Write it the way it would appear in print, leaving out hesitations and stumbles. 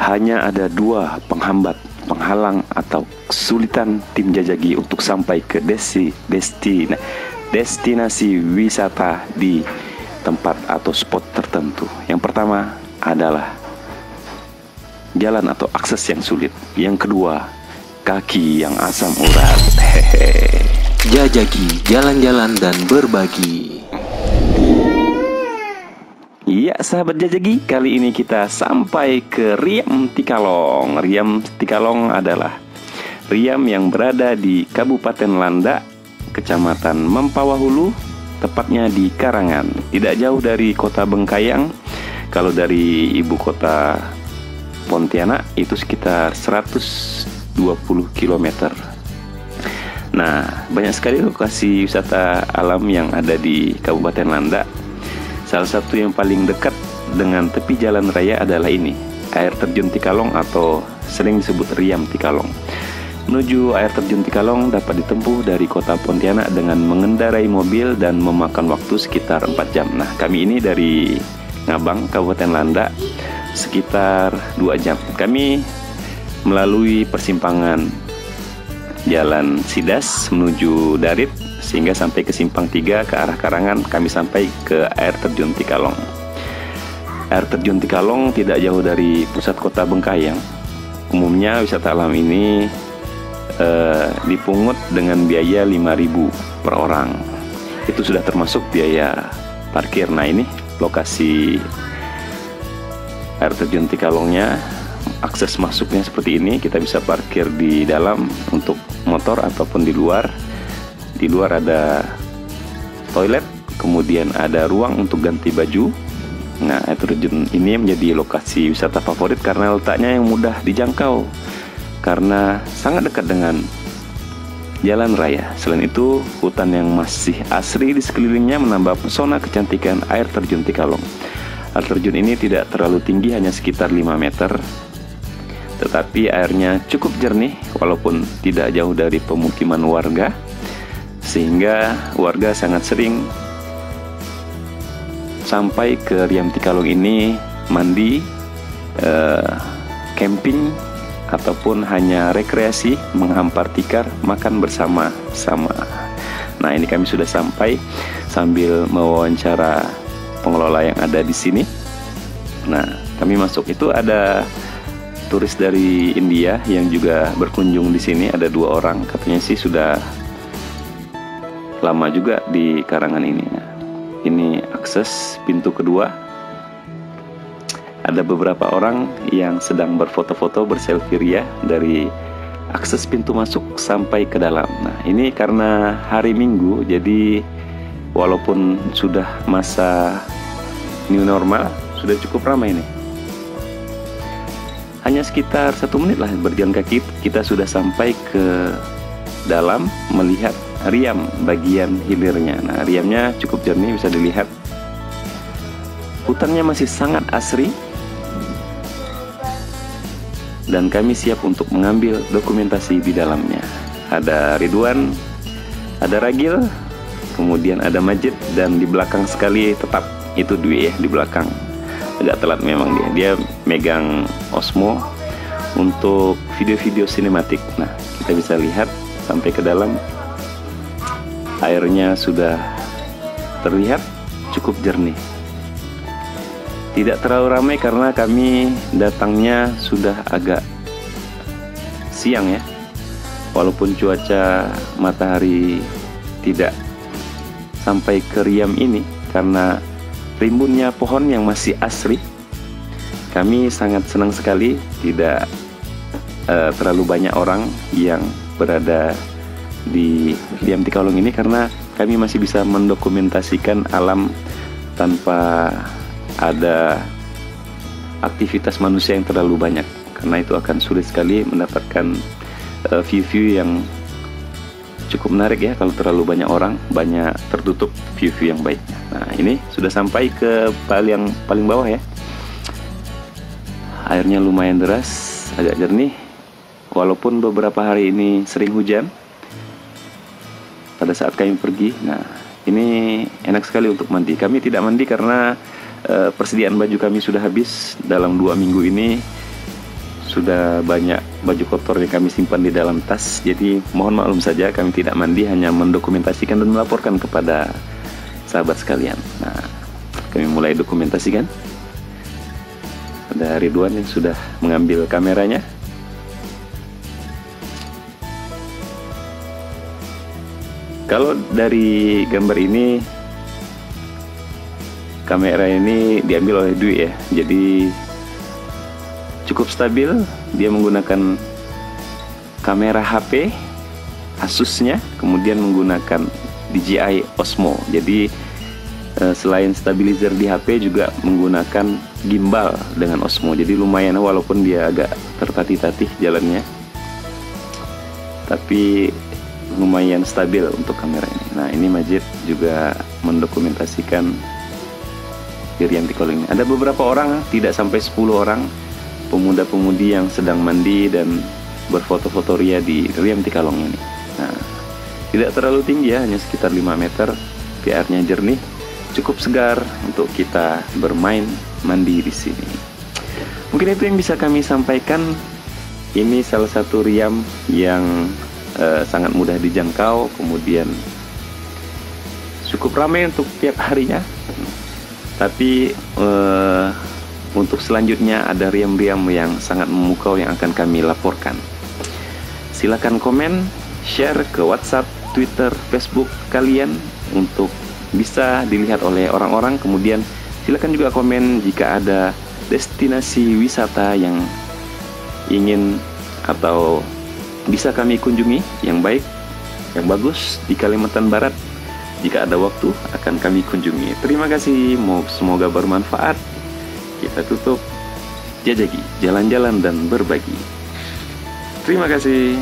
hanya ada dua penghambat, penghalang atau kesulitan tim Jajagi untuk sampai ke destinasi wisata di tempat atau spot tertentu. Yang pertama adalah jalan atau akses yang sulit. Yang kedua, kaki yang asam urat. Jajagi, jalan-jalan dan berbagi. Ya sahabat Jajagi, kali ini kita sampai ke Riam Tikalong. Riam Tikalong adalah Riam yang berada di Kabupaten Landak, Kecamatan Mempawah Hulu, tepatnya di Karangan. Tidak jauh dari kota Bengkayang. Kalau dari ibu kota Pontianak itu sekitar 120 km. Nah, banyak sekali lokasi wisata alam yang ada di Kabupaten Landak. Salah satu yang paling dekat dengan tepi jalan raya adalah ini, air terjun Tikalong atau sering disebut Riam Tikalong. Menuju air terjun Tikalong dapat ditempuh dari kota Pontianak dengan mengendarai mobil dan memakan waktu sekitar 4 jam. Nah, kami ini dari Ngabang, Kabupaten Landak, sekitar 2 jam. Kami melalui persimpangan Jalan Sidas menuju Darit, sehingga sampai ke Simpang 3 ke arah Karangan, kami sampai ke air terjun Tikalong. Air terjun Tikalong tidak jauh dari pusat kota Bengkayang. Umumnya wisata alam ini dipungut dengan biaya 5.000 per orang. Itu sudah termasuk biaya parkir. Nah, ini lokasi air terjun Tikalongnya. Akses masuknya seperti ini, kita bisa parkir di dalam untuk motor ataupun di luar. Di luar ada toilet, kemudian ada ruang untuk ganti baju. Nah, air terjun ini menjadi lokasi wisata favorit karena letaknya yang mudah dijangkau, karena sangat dekat dengan jalan raya. Selain itu, hutan yang masih asri di sekelilingnya menambah pesona kecantikan air terjun Tikalong. Air terjun ini tidak terlalu tinggi, hanya sekitar 5 meter. Tetapi airnya cukup jernih walaupun tidak jauh dari pemukiman warga, sehingga warga sangat sering sampai ke Riam Tikalong ini mandi, camping, ataupun hanya rekreasi, menghampar tikar, makan bersama-sama. Nah, ini kami sudah sampai sambil mewawancara pengelola yang ada di sini. Nah, kami masuk, itu ada turis dari India yang juga berkunjung di sini, ada 2 orang, katanya sih sudah lama juga di Karangan ini. Nah, ini akses pintu kedua. Ada beberapa orang yang sedang berfoto-foto, berselfie ria dari akses pintu masuk sampai ke dalam. Nah, ini karena hari Minggu, jadi walaupun sudah masa new normal, sudah cukup ramai ini. Hanya sekitar 1 menit lah berjalan kaki, kita sudah sampai ke dalam melihat Riam bagian hilirnya. Nah, Riamnya cukup jernih, bisa dilihat. Hutannya masih sangat asri. Dan kami siap untuk mengambil dokumentasi di dalamnya. Ada Ridwan, ada Ragil, kemudian ada Majid, dan di belakang sekali tetap itu Dwi ya, di belakang. Agak telat memang dia megang Osmo untuk video-video sinematik. Nah, kita bisa lihat sampai ke dalam, airnya sudah terlihat cukup jernih. Tidak terlalu ramai karena kami datangnya sudah agak siang ya. Walaupun cuaca matahari tidak sampai ke Riam ini karena rimbunnya pohon yang masih asri. Kami sangat senang sekali tidak terlalu banyak orang yang berada di Riam Tikalong ini, karena kami masih bisa mendokumentasikan alam tanpa ada aktivitas manusia yang terlalu banyak, karena itu akan sulit sekali mendapatkan view-view yang cukup menarik ya kalau terlalu banyak orang, banyak tertutup view-view yang baik. Nah, ini sudah sampai ke yang paling bawah ya. Airnya lumayan deras, agak jernih. Walaupun beberapa hari ini sering hujan pada saat kami pergi. Nah, ini enak sekali untuk mandi. Kami tidak mandi karena persediaan baju kami sudah habis dalam 2 minggu ini. sudah banyak baju kotor yang kami simpan di dalam tas. Jadi mohon maklum saja kami tidak mandi, hanya mendokumentasikan dan melaporkan kepada sahabat sekalian. Nah, kami mulai dokumentasikan. Ada Ridwan yang sudah mengambil kameranya. Kalau dari gambar ini, kamera ini diambil oleh Dwi ya, jadi cukup stabil. Dia menggunakan kamera HP Asusnya, kemudian menggunakan DJI Osmo. Jadi selain stabilizer di HP juga menggunakan gimbal dengan Osmo. Jadi lumayan, walaupun dia agak tertatih-tatih jalannya, tapi lumayan stabil untuk kamera ini. Nah, ini Majid juga mendokumentasikan di Riam Tikalong ini. Ada beberapa orang, tidak sampai 10 orang, pemuda-pemudi yang sedang mandi dan berfoto-foto ria di Riam Tikalong ini. Nah, tidak terlalu tinggi ya, hanya sekitar 5 meter. Airnya jernih, cukup segar untuk kita bermain mandi di sini. Mungkin itu yang bisa kami sampaikan. Ini salah satu Riam yang sangat mudah dijangkau, kemudian cukup ramai untuk tiap harinya. Tapi untuk selanjutnya ada Riam-Riam yang sangat memukau yang akan kami laporkan. Silakan komen, share ke WhatsApp, Twitter, Facebook kalian untuk bisa dilihat oleh orang-orang. Kemudian silakan juga komen jika ada destinasi wisata yang ingin atau bisa kami kunjungi, yang baik, yang bagus di Kalimantan Barat. Jika ada waktu akan kami kunjungi. Terima kasih, semoga bermanfaat. Kita tutup. Jajagi, jalan-jalan dan berbagi. Terima kasih.